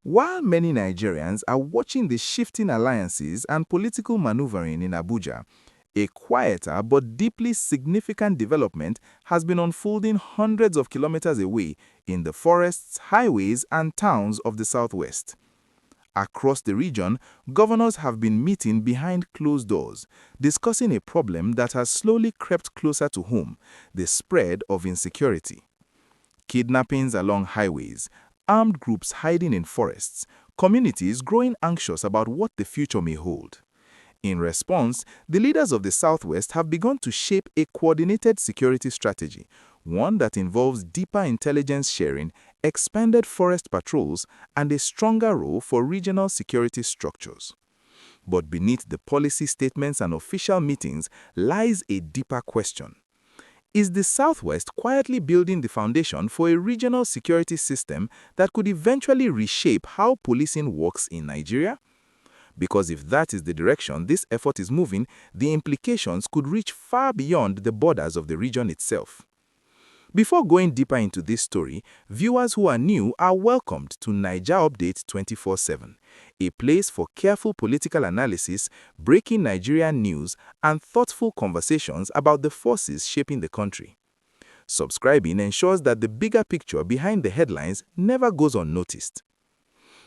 While many Nigerians are watching the shifting alliances and political maneuvering in Abuja, a quieter but deeply significant development has been unfolding hundreds of kilometers away in the forests, highways, and towns of the southwest. Across the region, governors have been meeting behind closed doors, discussing a problem that has slowly crept closer to home: the spread of insecurity. Kidnappings along highways, armed groups hiding in forests, communities growing anxious about what the future may hold. In response, the leaders of the Southwest have begun to shape a coordinated security strategy, one that involves deeper intelligence sharing, expanded forest patrols, and a stronger role for regional security structures. But beneath the policy statements and official meetings lies a deeper question. Is the Southwest quietly building the foundation for a regional security system that could eventually reshape how policing works in Nigeria? Because if that is the direction this effort is moving, the implications could reach far beyond the borders of the region itself. Before going deeper into this story, viewers who are new are welcomed to Naija Update 24/7, a place for careful political analysis, breaking Nigerian news, and thoughtful conversations about the forces shaping the country. Subscribing ensures that the bigger picture behind the headlines never goes unnoticed.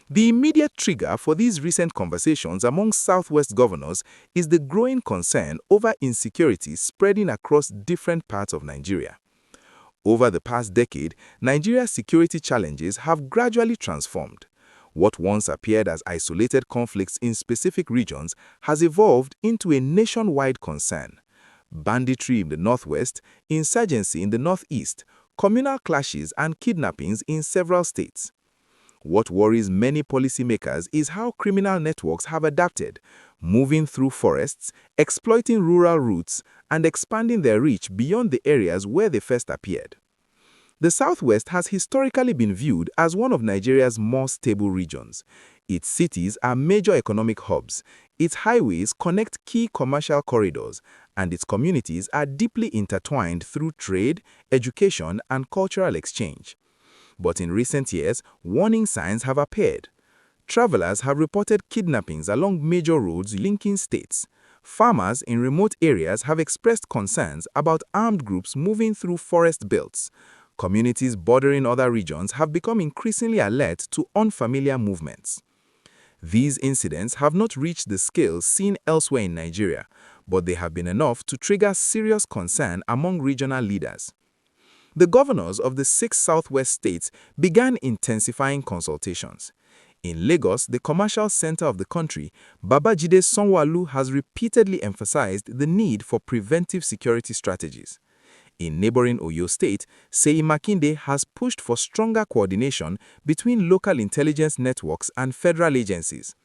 The immediate trigger for these recent conversations among Southwest governors is the growing concern over insecurity spreading across different parts of Nigeria. Over the past decade, Nigeria's security challenges have gradually transformed. What once appeared as isolated conflicts in specific regions has evolved into a nationwide concern. Banditry in the northwest, insurgency in the northeast, communal clashes and kidnappings in several states. What worries many policymakers is how criminal networks have adapted, moving through forests, exploiting rural routes, and expanding their reach beyond the areas where they first appeared. The Southwest has historically been viewed as one of Nigeria's more stable regions. Its cities are major economic hubs, its highways connect key commercial corridors, and its communities are deeply intertwined through trade, education, and cultural exchange. But in recent years, warning signs have appeared. Travelers have reported kidnappings along major roads linking states. Farmers in remote areas have expressed concerns about armed groups moving through forest belts. Communities bordering other regions have become increasingly alert to unfamiliar movements. These incidents have not reached the scale seen elsewhere in Nigeria, but they have been enough to trigger serious concern among regional leaders. The governors of the 6 southwest states began intensifying consultations. In Lagos, the commercial center of the country, Babajide Sanwo-Olu has repeatedly emphasized the need for preventive security strategies. In neighboring Oyo State, Seyi Makinde has pushed for stronger coordination between local intelligence networks and federal agencies.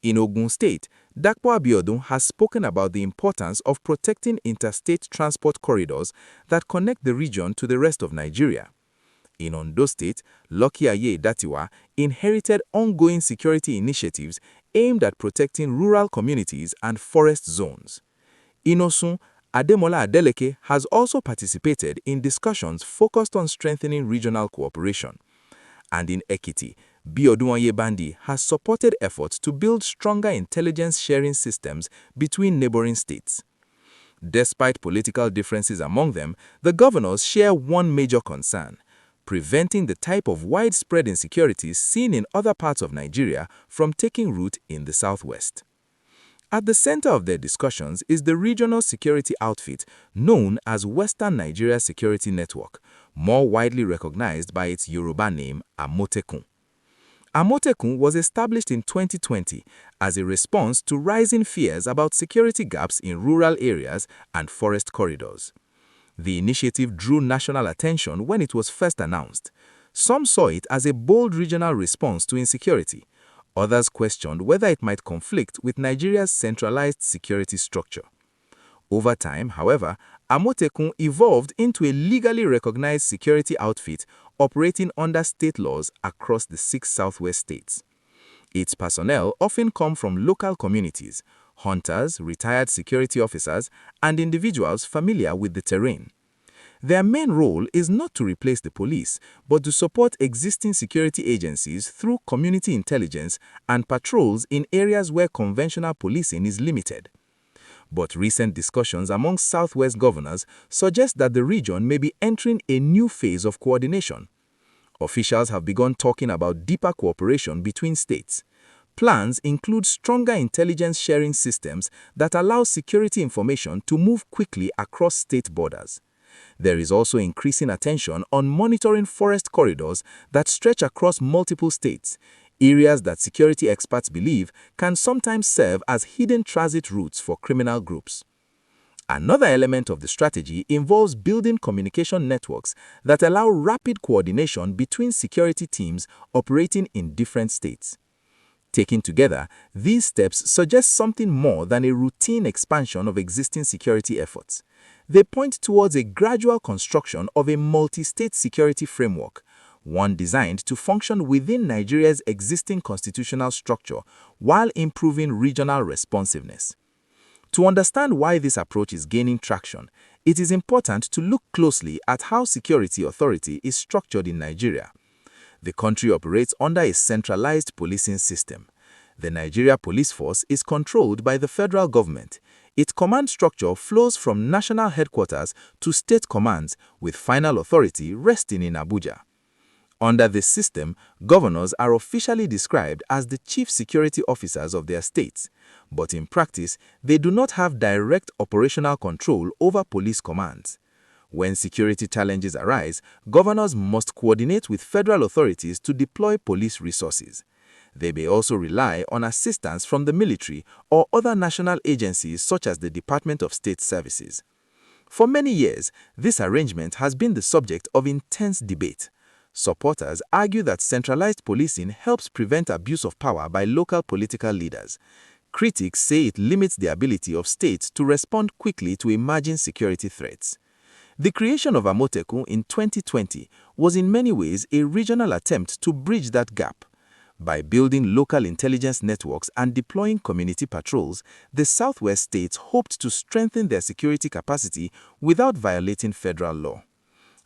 In Ogun State, Dapo Abiodun has spoken about the importance of protecting interstate transport corridors that connect the region to the rest of Nigeria. In Ondo State, Lucky Datiwa inherited ongoing security initiatives aimed at protecting rural communities and forest zones. In Osun, Ademola Adeleke has also participated in discussions focused on strengthening regional cooperation. And in Ekiti, Biodun Oyebandi has supported efforts to build stronger intelligence sharing systems between neighboring states. Despite political differences among them, the governors share one major concern: preventing the type of widespread insecurities seen in other parts of Nigeria from taking root in the southwest. At the center of their discussions is the regional security outfit known as Western Nigeria Security Network, more widely recognized by its Yoruba name, Amotekun. Amotekun was established in 2020 as a response to rising fears about security gaps in rural areas and forest corridors. The initiative drew national attention when it was first announced. Some saw it as a bold regional response to insecurity. Others questioned whether it might conflict with Nigeria's centralized security structure. Over time, however, Amotekun evolved into a legally recognized security outfit operating under state laws across the 6 southwest states. Its personnel often come from local communities, hunters, retired security officers, and individuals familiar with the terrain. Their main role is not to replace the police, but to support existing security agencies through community intelligence and patrols in areas where conventional policing is limited. But recent discussions among Southwest governors suggest that the region may be entering a new phase of coordination. Officials have begun talking about deeper cooperation between states. Plans include stronger intelligence sharing systems that allow security information to move quickly across state borders. There is also increasing attention on monitoring forest corridors that stretch across multiple states, areas that security experts believe can sometimes serve as hidden transit routes for criminal groups. Another element of the strategy involves building communication networks that allow rapid coordination between security teams operating in different states. Taken together, these steps suggest something more than a routine expansion of existing security efforts. They point towards a gradual construction of a multi-state security framework, one designed to function within Nigeria's existing constitutional structure while improving regional responsiveness. To understand why this approach is gaining traction, it is important to look closely at how security authority is structured in Nigeria. The country operates under a centralized policing system. The Nigeria Police Force is controlled by the federal government. Its command structure flows from national headquarters to state commands, with final authority resting in Abuja. Under this system, governors are officially described as the chief security officers of their states, but in practice, they do not have direct operational control over police commands. When security challenges arise, governors must coordinate with federal authorities to deploy police resources. They may also rely on assistance from the military or other national agencies such as the Department of State Services. For many years, this arrangement has been the subject of intense debate. Supporters argue that centralized policing helps prevent abuse of power by local political leaders. Critics say it limits the ability of states to respond quickly to emerging security threats. The creation of Amotekun in 2020 was in many ways a regional attempt to bridge that gap. By building local intelligence networks and deploying community patrols, the Southwest states hoped to strengthen their security capacity without violating federal law.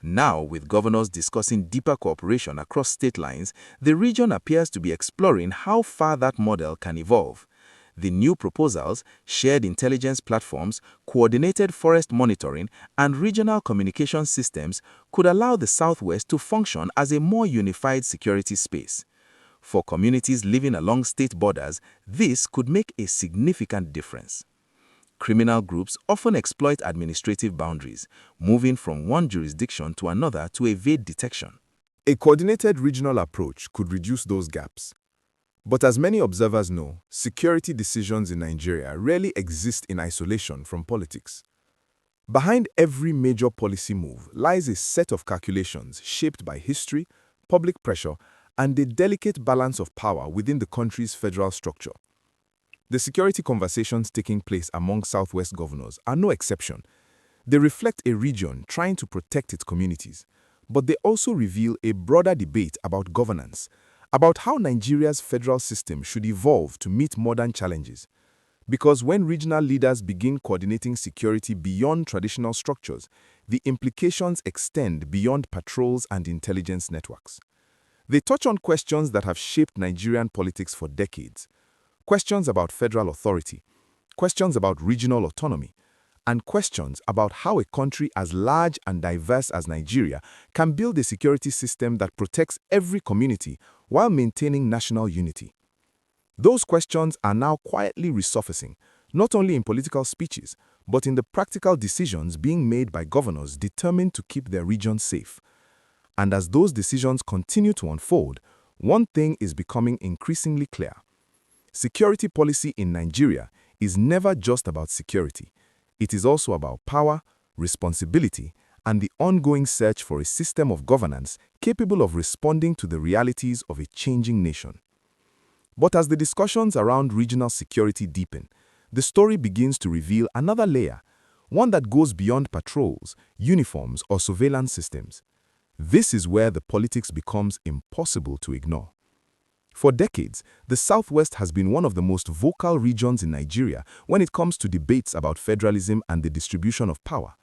Now, with governors discussing deeper cooperation across state lines, the region appears to be exploring how far that model can evolve. The new proposals, shared intelligence platforms, coordinated forest monitoring, and regional communication systems could allow the Southwest to function as a more unified security space. For communities living along state borders, this could make a significant difference. Criminal groups often exploit administrative boundaries, moving from one jurisdiction to another to evade detection. A coordinated regional approach could reduce those gaps. But as many observers know, security decisions in Nigeria rarely exist in isolation from politics. Behind every major policy move lies a set of calculations shaped by history, public pressure, and a delicate balance of power within the country's federal structure. The security conversations taking place among Southwest governors are no exception. They reflect a region trying to protect its communities, but they also reveal a broader debate about governance, about how Nigeria's federal system should evolve to meet modern challenges. Because when regional leaders begin coordinating security beyond traditional structures, the implications extend beyond patrols and intelligence networks. They touch on questions that have shaped Nigerian politics for decades. Questions about federal authority, questions about regional autonomy, and questions about how a country as large and diverse as Nigeria can build a security system that protects every community while maintaining national unity. Those questions are now quietly resurfacing, not only in political speeches, but in the practical decisions being made by governors determined to keep their region safe. And as those decisions continue to unfold, one thing is becoming increasingly clear. Security policy in Nigeria is never just about security. It is also about power, responsibility, and the ongoing search for a system of governance capable of responding to the realities of a changing nation. But as the discussions around regional security deepen, the story begins to reveal another layer, one that goes beyond patrols, uniforms, or surveillance systems. This is where the politics becomes impossible to ignore. For decades, the Southwest has been one of the most vocal regions in Nigeria when it comes to debates about federalism and the distribution of power.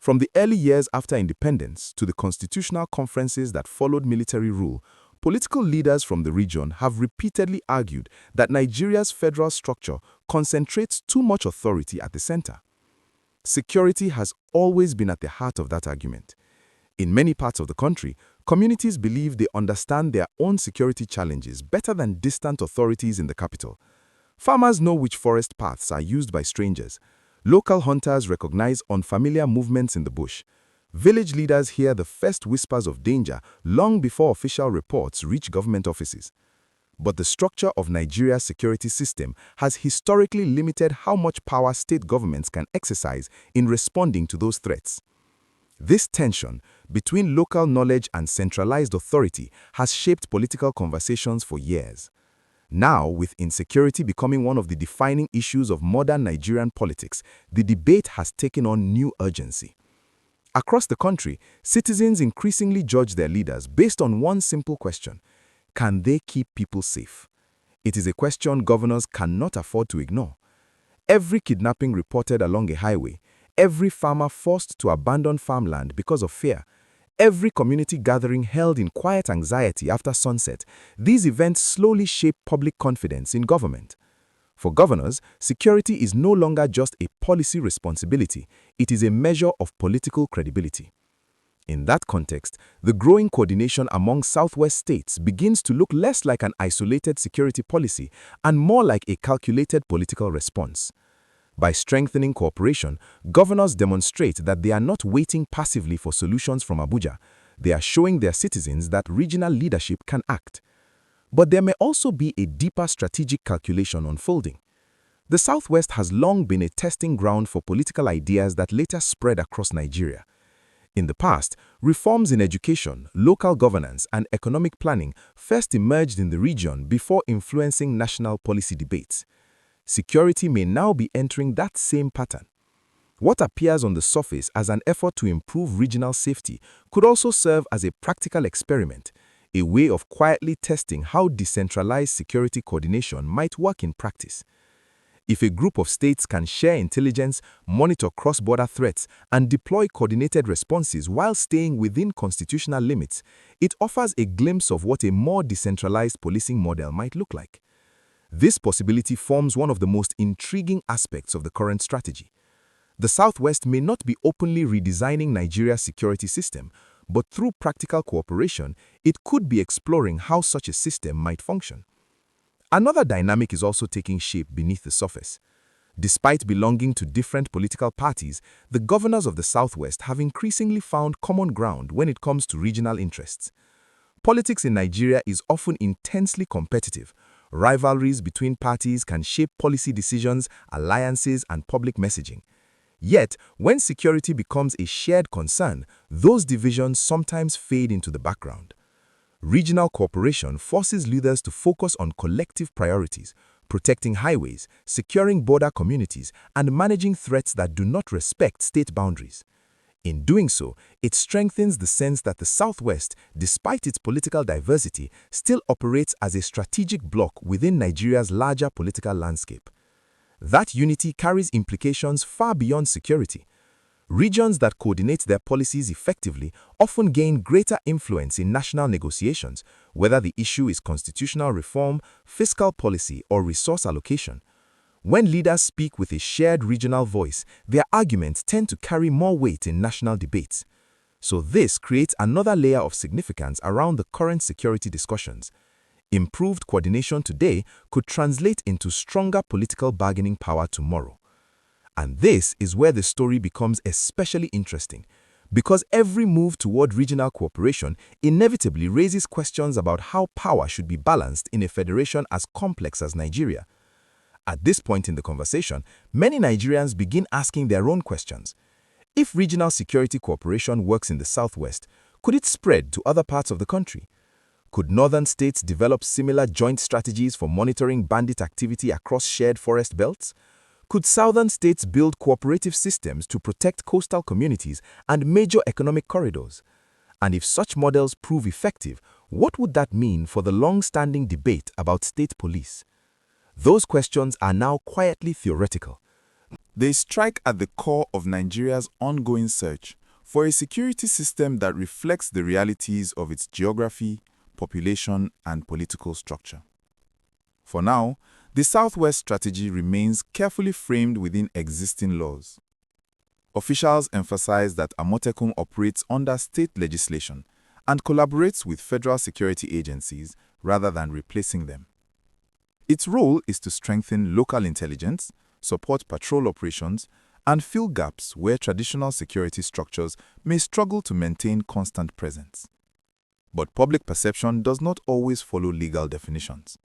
From the early years after independence to the constitutional conferences that followed military rule, political leaders from the region have repeatedly argued that Nigeria's federal structure concentrates too much authority at the center. Security has always been at the heart of that argument. In many parts of the country, communities believe they understand their own security challenges better than distant authorities in the capital. Farmers know which forest paths are used by strangers. Local hunters recognize unfamiliar movements in the bush. Village leaders hear the first whispers of danger long before official reports reach government offices. But the structure of Nigeria's security system has historically limited how much power state governments can exercise in responding to those threats. This tension between local knowledge and centralized authority has shaped political conversations for years. Now, with insecurity becoming one of the defining issues of modern Nigerian politics, the debate has taken on new urgency. Across the country, citizens increasingly judge their leaders based on one simple question: can they keep people safe? It is a question governors cannot afford to ignore. Every kidnapping reported along a highway, every farmer forced to abandon farmland because of fear, every community gathering held in quiet anxiety after sunset, these events slowly shape public confidence in government. For governors, security is no longer just a policy responsibility, it is a measure of political credibility. In that context, the growing coordination among Southwest states begins to look less like an isolated security policy and more like a calculated political response. By strengthening cooperation, governors demonstrate that they are not waiting passively for solutions from Abuja. They are showing their citizens that regional leadership can act. But there may also be a deeper strategic calculation unfolding. The Southwest has long been a testing ground for political ideas that later spread across Nigeria. In the past, reforms in education, local governance, and economic planning first emerged in the region before influencing national policy debates. Security may now be entering that same pattern. What appears on the surface as an effort to improve regional safety could also serve as a practical experiment, a way of quietly testing how decentralized security coordination might work in practice. If a group of states can share intelligence, monitor cross-border threats, and deploy coordinated responses while staying within constitutional limits, it offers a glimpse of what a more decentralized policing model might look like. This possibility forms one of the most intriguing aspects of the current strategy. The Southwest may not be openly redesigning Nigeria's security system, but through practical cooperation, it could be exploring how such a system might function. Another dynamic is also taking shape beneath the surface. Despite belonging to different political parties, the governors of the Southwest have increasingly found common ground when it comes to regional interests. Politics in Nigeria is often intensely competitive. Rivalries between parties can shape policy decisions, alliances, and public messaging. Yet, when security becomes a shared concern, those divisions sometimes fade into the background. Regional cooperation forces leaders to focus on collective priorities, protecting highways, securing border communities, and managing threats that do not respect state boundaries. In doing so, it strengthens the sense that the Southwest, despite its political diversity, still operates as a strategic bloc within Nigeria's larger political landscape. That unity carries implications far beyond security. Regions that coordinate their policies effectively often gain greater influence in national negotiations, whether the issue is constitutional reform, fiscal policy, or resource allocation. When leaders speak with a shared regional voice, their arguments tend to carry more weight in national debates. So this creates another layer of significance around the current security discussions. Improved coordination today could translate into stronger political bargaining power tomorrow. And this is where the story becomes especially interesting, because every move toward regional cooperation inevitably raises questions about how power should be balanced in a federation as complex as Nigeria. At this point in the conversation, many Nigerians begin asking their own questions. If regional security cooperation works in the Southwest, could it spread to other parts of the country? Could northern states develop similar joint strategies for monitoring bandit activity across shared forest belts? Could southern states build cooperative systems to protect coastal communities and major economic corridors? And if such models prove effective, what would that mean for the long-standing debate about state police? Those questions are now quietly theoretical. They strike at the core of Nigeria's ongoing search for a security system that reflects the realities of its geography, population, and political structure. For now, the Southwest strategy remains carefully framed within existing laws. Officials emphasize that Amotekun operates under state legislation and collaborates with federal security agencies rather than replacing them. Its role is to strengthen local intelligence, support patrol operations, and fill gaps where traditional security structures may struggle to maintain constant presence. But public perception does not always follow legal definitions.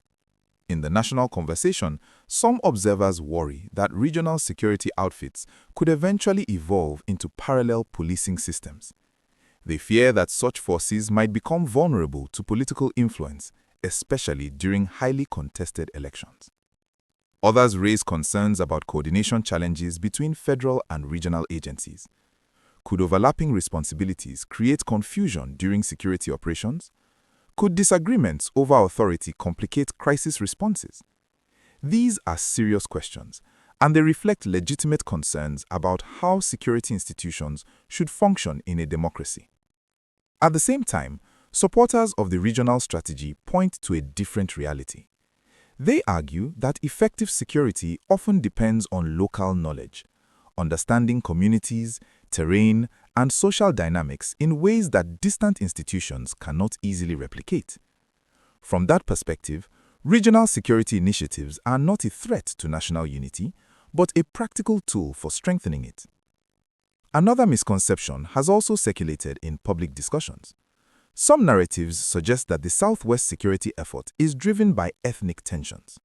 In the national conversation, some observers worry that regional security outfits could eventually evolve into parallel policing systems. They fear that such forces might become vulnerable to political influence, especially during highly contested elections. Others raise concerns about coordination challenges between federal and regional agencies. Could overlapping responsibilities create confusion during security operations? Could disagreements over authority complicate crisis responses? These are serious questions, and they reflect legitimate concerns about how security institutions should function in a democracy. At the same time, supporters of the regional strategy point to a different reality. They argue that effective security often depends on local knowledge, understanding communities, terrain, and social dynamics in ways that distant institutions cannot easily replicate. From that perspective, regional security initiatives are not a threat to national unity, but a practical tool for strengthening it. Another misconception has also circulated in public discussions. Some narratives suggest that the Southwest security effort is driven by ethnic tensions.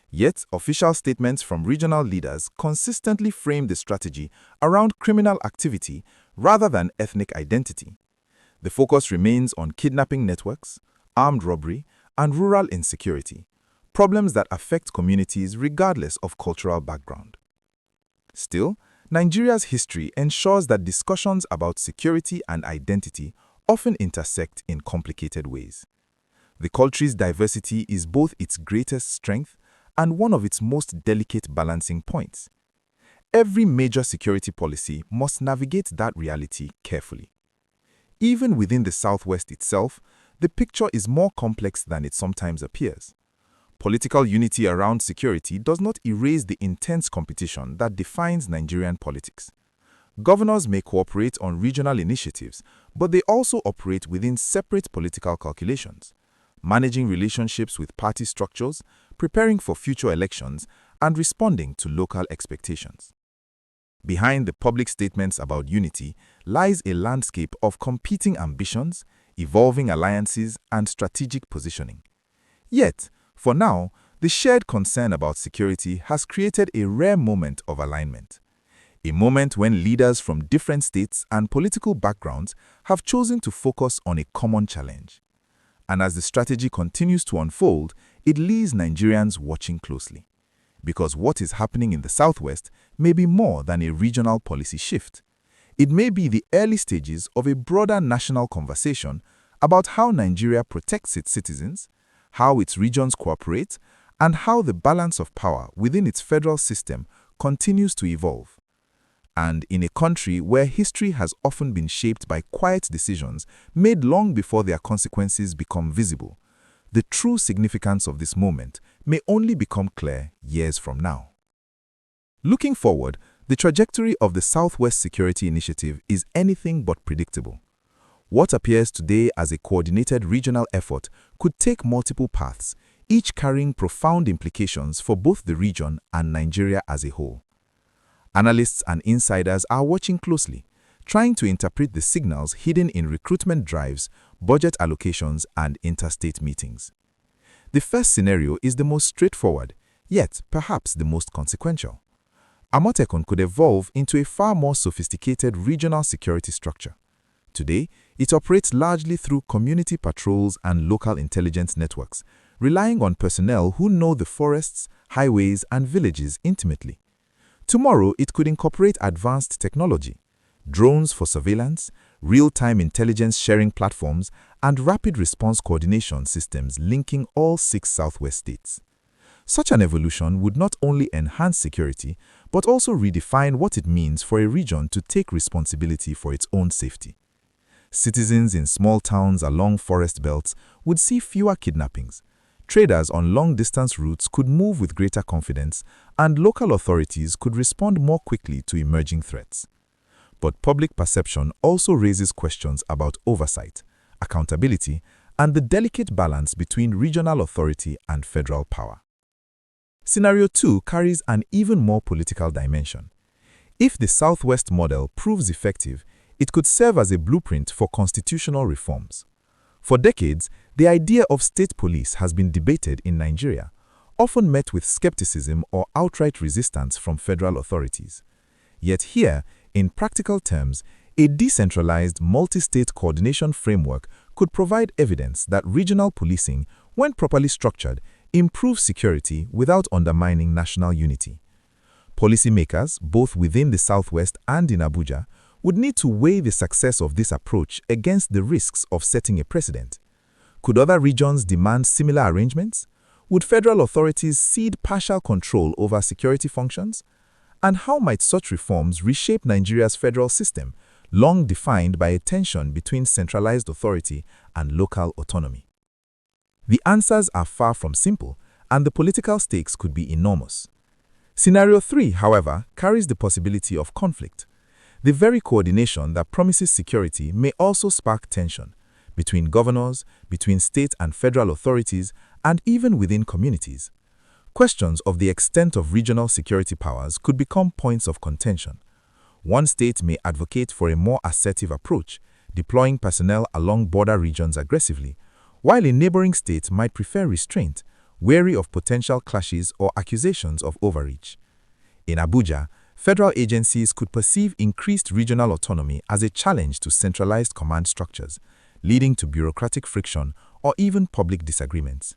Yet, official statements from regional leaders consistently frame the strategy around criminal activity rather than ethnic identity. The focus remains on kidnapping networks, armed robbery, and rural insecurity, problems that affect communities regardless of cultural background. Still, Nigeria's history ensures that discussions about security and identity often intersect in complicated ways. The country's diversity is both its greatest strength and one of its most delicate balancing points. Every major security policy must navigate that reality carefully. Even within the Southwest itself, the picture is more complex than it sometimes appears. Political unity around security does not erase the intense competition that defines Nigerian politics. Governors may cooperate on regional initiatives, but they also operate within separate political calculations, managing relationships with party structures, preparing for future elections, and responding to local expectations. Behind the public statements about unity lies a landscape of competing ambitions, evolving alliances, and strategic positioning. Yet, for now, the shared concern about security has created a rare moment of alignment. A moment when leaders from different states and political backgrounds have chosen to focus on a common challenge. And as the strategy continues to unfold, it leaves Nigerians watching closely. Because what is happening in the Southwest may be more than a regional policy shift. It may be the early stages of a broader national conversation about how Nigeria protects its citizens, how its regions cooperate, and how the balance of power within its federal system continues to evolve. And in a country where history has often been shaped by quiet decisions made long before their consequences become visible, the true significance of this moment may only become clear years from now. Looking forward, the trajectory of the Southwest Security Initiative is anything but predictable. What appears today as a coordinated regional effort could take multiple paths, each carrying profound implications for both the region and Nigeria as a whole. Analysts and insiders are watching closely, trying to interpret the signals hidden in recruitment drives, budget allocations, and interstate meetings. The first scenario is the most straightforward, yet perhaps the most consequential. Amotekun could evolve into a far more sophisticated regional security structure. Today, it operates largely through community patrols and local intelligence networks, relying on personnel who know the forests, highways, and villages intimately. Tomorrow, it could incorporate advanced technology, drones for surveillance, real-time intelligence sharing platforms, and rapid response coordination systems linking all 6 Southwest states. Such an evolution would not only enhance security, but also redefine what it means for a region to take responsibility for its own safety. Citizens in small towns along forest belts would see fewer kidnappings. Traders on long-distance routes could move with greater confidence, and local authorities could respond more quickly to emerging threats. But public perception also raises questions about oversight, accountability, and the delicate balance between regional authority and federal power. Scenario 2 carries an even more political dimension. If the Southwest model proves effective, it could serve as a blueprint for constitutional reforms. For decades, the idea of state police has been debated in Nigeria, often met with skepticism or outright resistance from federal authorities. Yet here, in practical terms, a decentralized multi-state coordination framework could provide evidence that regional policing, when properly structured, improves security without undermining national unity. Policymakers, both within the Southwest and in Abuja, would need to weigh the success of this approach against the risks of setting a precedent. Could other regions demand similar arrangements? Would federal authorities cede partial control over security functions? And how might such reforms reshape Nigeria's federal system, long defined by a tension between centralized authority and local autonomy? The answers are far from simple, and the political stakes could be enormous. Scenario 3, however, carries the possibility of conflict. The very coordination that promises security may also spark tension between governors, between state and federal authorities, and even within communities. Questions of the extent of regional security powers could become points of contention. One state may advocate for a more assertive approach, deploying personnel along border regions aggressively, while a neighboring state might prefer restraint, wary of potential clashes or accusations of overreach. In Abuja, federal agencies could perceive increased regional autonomy as a challenge to centralized command structures, leading to bureaucratic friction or even public disagreements.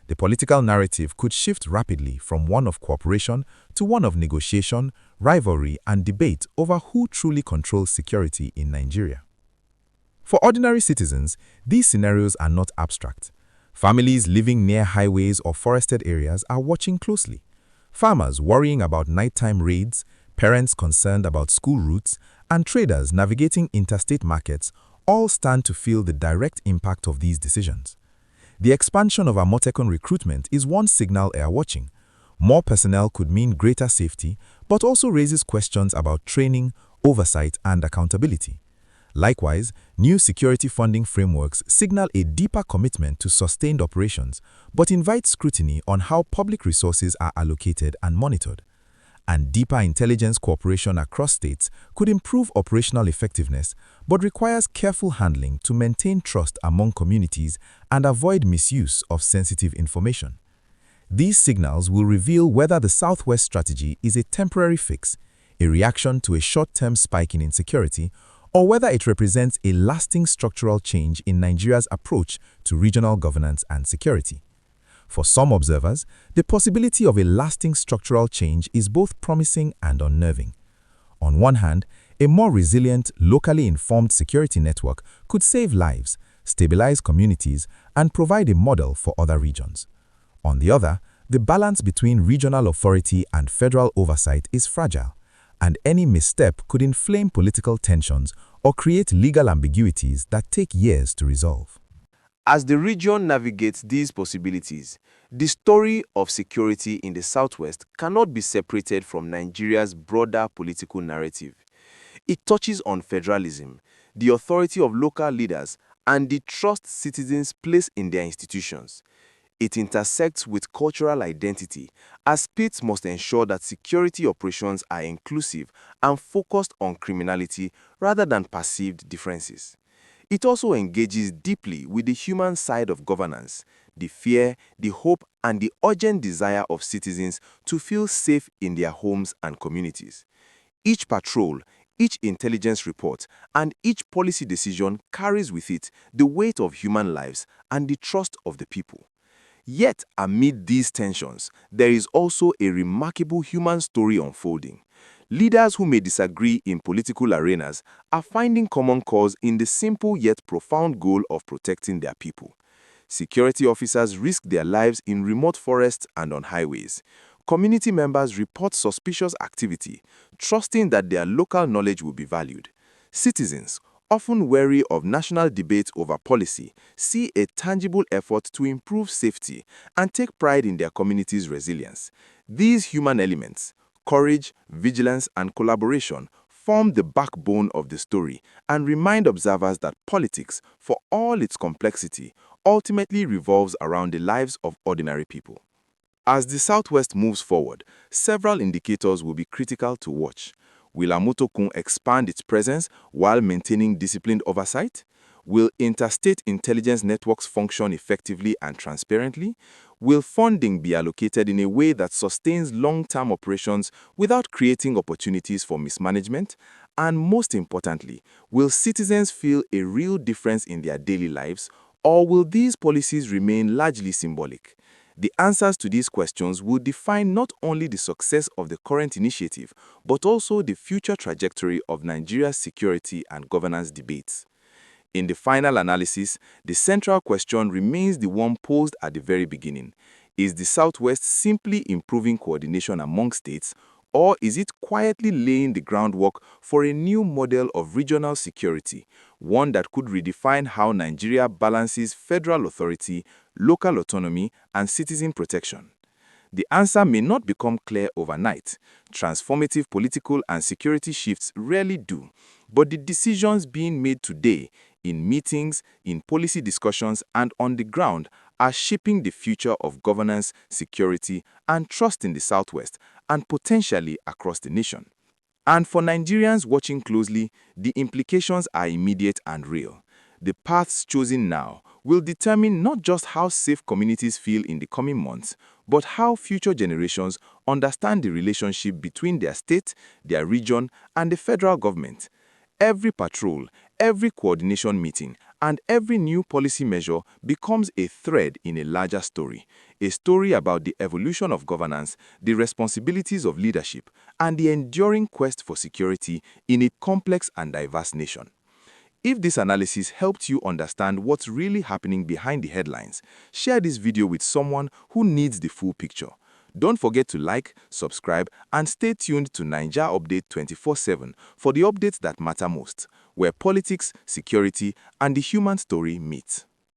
The political narrative could shift rapidly from one of cooperation to one of negotiation, rivalry, and debate over who truly controls security in Nigeria. For ordinary citizens, these scenarios are not abstract. Families living near highways or forested areas are watching closely. Farmers worrying about nighttime raids, parents concerned about school routes, and traders navigating interstate markets all stand to feel the direct impact of these decisions. The expansion of Amotekun recruitment is one signal they are watching. More personnel could mean greater safety, but also raises questions about training, oversight, and accountability. Likewise, new security funding frameworks signal a deeper commitment to sustained operations, but invite scrutiny on how public resources are allocated and monitored. And deeper intelligence cooperation across states could improve operational effectiveness, but requires careful handling to maintain trust among communities and avoid misuse of sensitive information. These signals will reveal whether the Southwest strategy is a temporary fix, a reaction to a short-term spike in insecurity, or whether it represents a lasting structural change in Nigeria's approach to regional governance and security. For some observers, the possibility of a lasting structural change is both promising and unnerving. On one hand, a more resilient, locally informed security network could save lives, stabilize communities, and provide a model for other regions. On the other, the balance between regional authority and federal oversight is fragile, and any misstep could inflame political tensions or create legal ambiguities that take years to resolve. As the region navigates these possibilities, the story of security in the Southwest cannot be separated from Nigeria's broader political narrative. It touches on federalism, the authority of local leaders, and the trust citizens place in their institutions. It intersects with cultural identity, as states must ensure that security operations are inclusive and focused on criminality rather than perceived differences. It also engages deeply with the human side of governance, the fear, the hope, and the urgent desire of citizens to feel safe in their homes and communities. Each patrol, each intelligence report, and each policy decision carries with it the weight of human lives and the trust of the people. Yet, amid these tensions, there is also a remarkable human story unfolding. Leaders who may disagree in political arenas are finding common cause in the simple yet profound goal of protecting their people. Security officers risk their lives in remote forests and on highways. Community members report suspicious activity, trusting that their local knowledge will be valued. Citizens, often wary of national debates over policy, see a tangible effort to improve safety and take pride in their community's resilience. These human elements, courage, vigilance, and collaboration, form the backbone of the story and remind observers that politics, for all its complexity, ultimately revolves around the lives of ordinary people. As the Southwest moves forward, several indicators will be critical to watch. Will Amotekun expand its presence while maintaining disciplined oversight? Will interstate intelligence networks function effectively and transparently? Will funding be allocated in a way that sustains long-term operations without creating opportunities for mismanagement? And most importantly, will citizens feel a real difference in their daily lives, or will these policies remain largely symbolic? The answers to these questions will define not only the success of the current initiative, but also the future trajectory of Nigeria's security and governance debates. In the final analysis, the central question remains the one posed at the very beginning. Is the Southwest simply improving coordination among states, or is it quietly laying the groundwork for a new model of regional security, one that could redefine how Nigeria balances federal authority, local autonomy, and citizen protection? The answer may not become clear overnight. Transformative political and security shifts rarely do. But the decisions being made today, in meetings, in policy discussions, and on the ground, are shaping the future of governance, security, and trust in the Southwest, and potentially across the nation. And for Nigerians watching closely, the implications are immediate and real. The paths chosen now will determine not just how safe communities feel in the coming months, but how future generations understand the relationship between their state, their region, and the federal government. Every patrol, every coordination meeting, and every new policy measure becomes a thread in a larger story, a story about the evolution of governance, the responsibilities of leadership, and the enduring quest for security in a complex and diverse nation. If this analysis helped you understand what's really happening behind the headlines, share this video with someone who needs the full picture. Don't forget to like, subscribe, and stay tuned to Naija Update 24/7 for the updates that matter most, where politics, security, and the human story meet.